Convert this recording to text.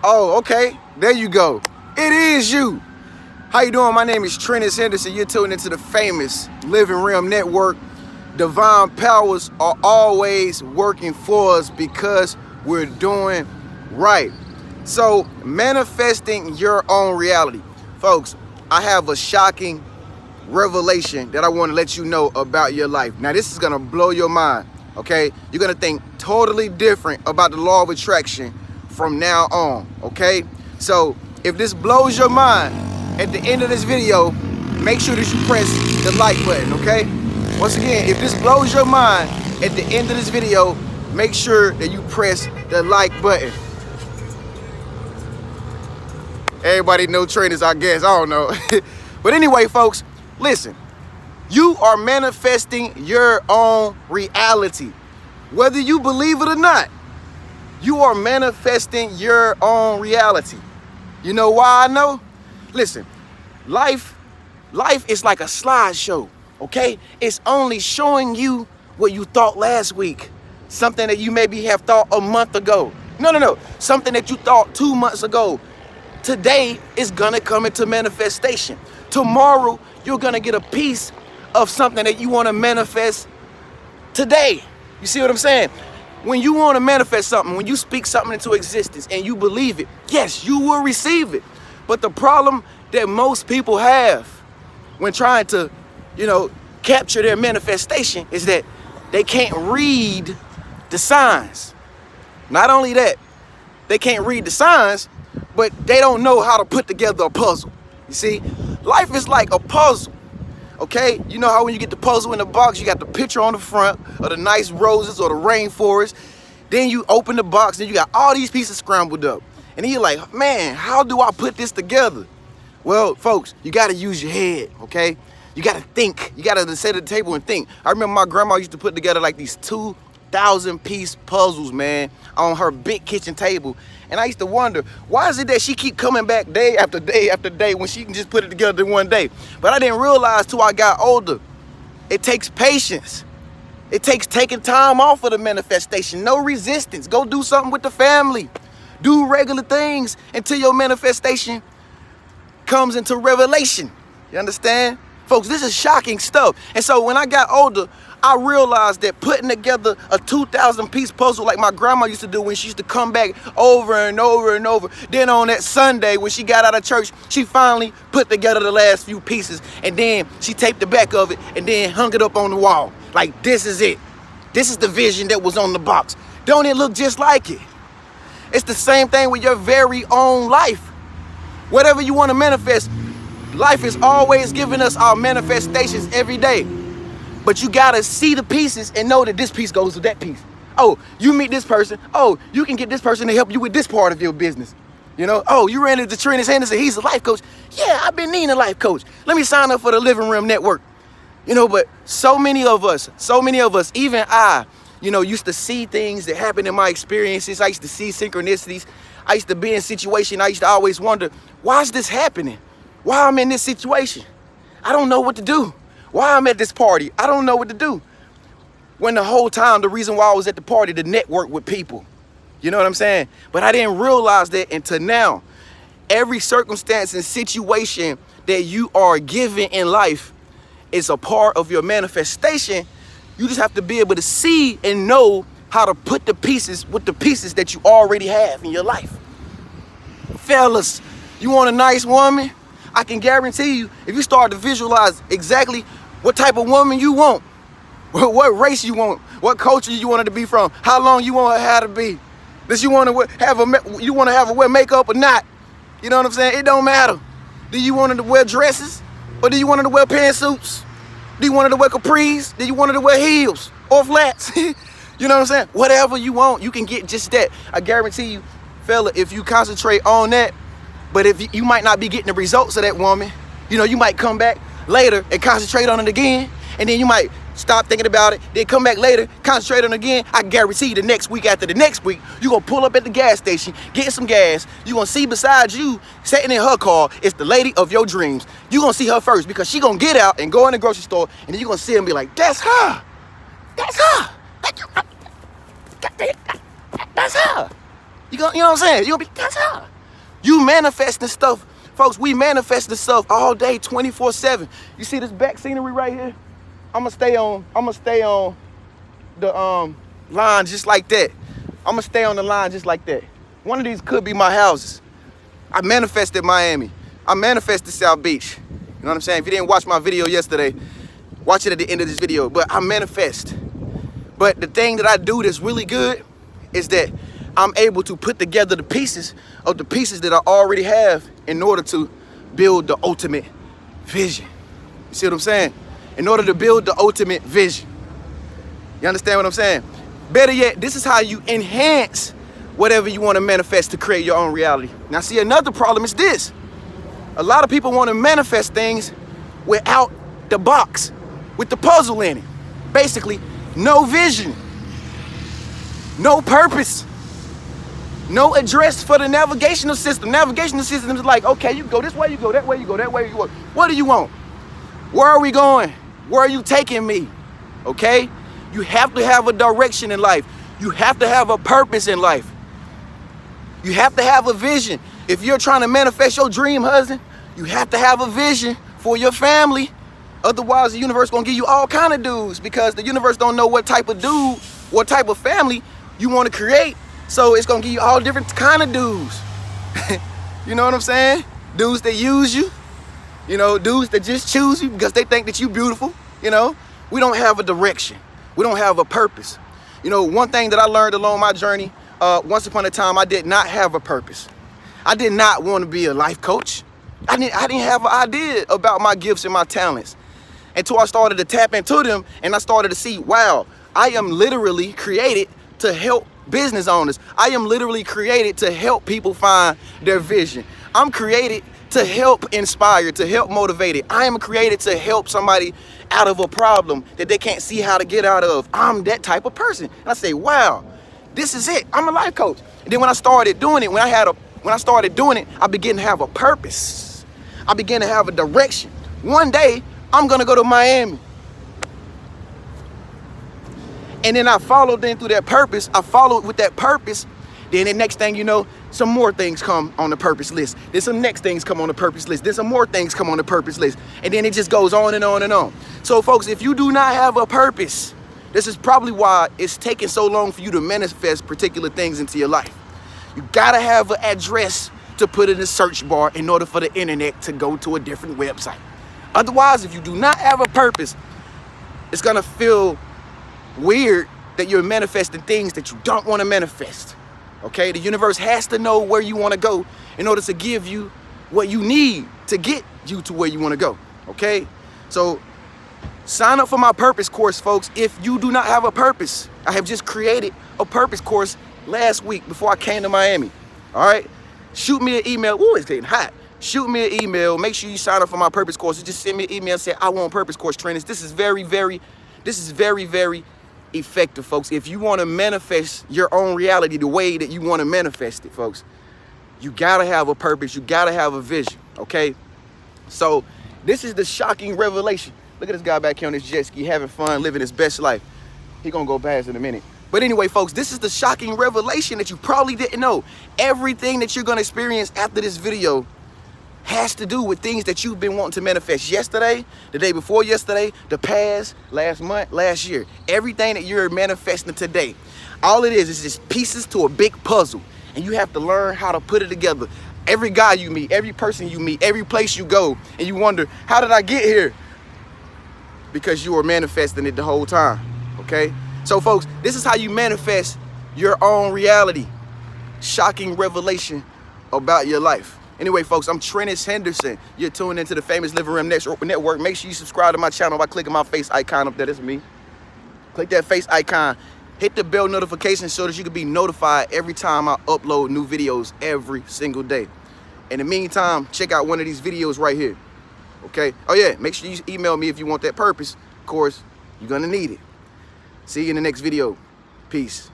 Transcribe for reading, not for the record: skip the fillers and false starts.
Oh, okay. There you go. It is you. How you doing? My name is TreniuS Henderson. You're tuned into the famous Living Realm Network. Divine powers are always working for us because we're doing right. So, manifesting your own reality. Folks, I have a shocking revelation that I want to let you know about your life. Now, this is going to blow your mind, okay? You're going to think totally different about the law of attraction from now on, okay? So, if this blows your mind, at the end of this video, make sure that you press the like button, okay? Once again, if this blows your mind, at the end of this video, make sure that you press the like button. Everybody know TreniuS, I guess, I don't know. But anyway, folks, listen, you are manifesting your own reality. Whether you believe it or not, you are manifesting your own reality. You know why I know? Listen, life is like a slideshow, okay? It's only showing you what you thought last week, something that you maybe have thought a month ago. No, something that you thought 2 months ago. Today is gonna come into manifestation. Tomorrow, you're gonna get a piece of something that you wanna manifest today. You see what I'm saying? When you wanna manifest something, when you speak something into existence and you believe it, yes, you will receive it. But the problem that most people have when trying to, capture their manifestation is that they can't read the signs. Not only that, they can't read the signs, but they don't know how to put together a puzzle. You see, life is like a puzzle, okay? You know how when you get the puzzle in the box, you got the picture on the front of the nice roses or the rainforest. Then you open the box and you got all these pieces scrambled up. And then you're like, man, how do I put this together? Well, folks, you gotta use your head, okay? You gotta think. You gotta sit at the table and think. I remember my grandma used to put together like these 2,000-piece puzzles, man, on her big kitchen table. And I used to wonder, why is it that she keep coming back day after day after day when she can just put it together in one day? But I didn't realize till I got older, it takes patience. It takes taking time off of the manifestation. No resistance. Go do something with the family. Do regular things until your manifestation comes into revelation. You understand? Folks, this is shocking stuff. And so when I got older, I realized that putting together a 2,000-piece puzzle like my grandma used to do when she used to come back over and over and over. Then on that Sunday when she got out of church, she finally put together the last few pieces. And then she taped the back of it and then hung it up on the wall. Like, this is it. This is the vision that was on the box. Don't it look just like it? It's the same thing with your very own life. Whatever you want to manifest, life is always giving us our manifestations every day. But you gotta see the pieces and know that this piece goes with that piece. Oh, you meet this person. Oh, you can get this person to help you with this part of your business. Oh, you ran into TreniuS Henderson. He's a life coach. Yeah, I've been needing a life coach. Let me sign up for the Living Realm Network. But so many of us, even I, used to see things that happened in my experiences. I used to see synchronicities. I used to be in situations. I used to always wonder, why is this happening? Why I'm in this situation? I don't know what to do. Why I'm at this party? I don't know what to do. When the whole time, the reason why I was at the party, to network with people. You know what I'm saying? But I didn't realize that until now. Every circumstance and situation that you are given in life is a part of your manifestation. You just have to be able to see and know how to put the pieces with the pieces that you already have in your life. Fellas, you want a nice woman? I can guarantee you, if you start to visualize exactly what type of woman you want, what race you want, what culture you want her to be from, how long you want her to be, does you want to have her wear makeup or not? You know what I'm saying? It don't matter. Do you want her to wear dresses, or do you want her to wear pantsuits? Do you want her to wear capris? Do you want her to wear heels or flats? You know what I'm saying? Whatever you want, you can get just that. I guarantee you, fella, if you concentrate on that, but if you might not be getting the results of that woman, you might come back later and concentrate on it again, and then you might stop thinking about it, then come back later, concentrate on it again. I guarantee you the next week after the next week, you're going to pull up at the gas station, get some gas. You're going to see beside you, sitting in her car, is the lady of your dreams. You're going to see her first because she's going to get out and go in the grocery store, and then you're going to see her and be like, that's her. That's her. That's her. You know what I'm saying? You're gonna be, that's how. You manifesting stuff. Folks, we manifest the stuff all day, 24/7. You see this back scenery right here? I'm gonna stay on the line just like that. I'm gonna stay on the line just like that. One of these could be my houses. I manifested Miami. I manifested South Beach. You know what I'm saying? If you didn't watch my video yesterday, watch it at the end of this video. But I manifest. But the thing that I do that's really good is that I'm able to put together the pieces of the pieces that I already have in order to build the ultimate vision. You see what I'm saying? In order to build the ultimate vision. You understand what I'm saying? Better yet, this is how you enhance whatever you want to manifest to create your own reality. Now, see, another problem is this. A lot of people want to manifest things without the box, with the puzzle in it. Basically, no vision, no purpose, no address for the navigational system. Navigational system is like, okay, you go this way, you go that way, you go that way, you go. What do you want? Where are we going? Where are you taking me? Okay? You have to have a direction in life. You have to have a purpose in life. You have to have a vision. If you're trying to manifest your dream husband, you have to have a vision for your family. Otherwise, the universe gonna give you all kind of dudes, because the universe don't know what type of dude, what type of family you want to create. So it's gonna give you all different kind of dudes. You know what I'm saying? Dudes that use you. You know, dudes that just choose you because they think that you beautiful. You know, we don't have a direction. We don't have a purpose. You know, one thing that I learned along my journey, once upon a time, I did not have a purpose. I did not want to be a life coach. I didn't have an idea about my gifts and my talents until I started to tap into them, and I started to see, wow, I am literally created to help business owners. I am literally created to help people find their vision. I'm created to help inspire, to help motivate it. I am created to help somebody out of a problem that they can't see how to get out of. I'm that type of person. And I say, wow, this is it. I'm a life coach. And then when I started doing it, when I started doing it, I began to have a purpose. I began to have a direction. One day, I'm gonna go to Miami. And then I followed in through that purpose. I followed with that purpose. Then the next thing you know, some more things come on the purpose list. Then some next things come on the purpose list. Then some more things come on the purpose list. And then it just goes on and on and on. So folks, if you do not have a purpose, this is probably why it's taking so long for you to manifest particular things into your life. You gotta have an address to put in the search bar in order for the internet to go to a different website. Otherwise, if you do not have a purpose, it's gonna feel weird that you're manifesting things that you don't want to manifest. Okay, the universe has to know where you want to go in order to give you what you need to get you to where you want to go. Okay, so sign up for my purpose course, folks. If you do not have a purpose, I have just created a purpose course last week before I came to Miami. All right, shoot me an email. Ooh, it's getting hot. Shoot me an email. Make sure you sign up for my purpose course. Just send me an email and say, I want purpose course trainers. This is very, very effective, folks. If you want to manifest your own reality the way that you want to manifest it, folks, you gotta have a purpose. You gotta have a vision. Okay, so this is the shocking revelation. Look at this guy back here on this jet ski having fun, living his best life. He gonna go past in a minute. But anyway, folks, this is the shocking revelation that you probably didn't know. Everything that you're gonna experience after this video has to do with things that you've been wanting to manifest yesterday, the day before yesterday, the past, last month, last year. Everything that you're manifesting today, all it is just pieces to a big puzzle, and you have to learn how to put it together. Every guy you meet, every person you meet, every place you go, and you wonder, how did I get here? Because you were manifesting it the whole time, okay? So folks, this is how you manifest your own reality. Shocking revelation about your life. Anyway, folks, I'm TreniuS Henderson. You're tuned into the Famous Living Room Network. Make sure you subscribe to my channel by clicking my face icon up there. That's me. Click that face icon. Hit the bell notification so that you can be notified every time I upload new videos every single day. In the meantime, check out one of these videos right here. Okay? Oh, yeah. Make sure you email me if you want that purpose. Of course, you're going to need it. See you in the next video. Peace.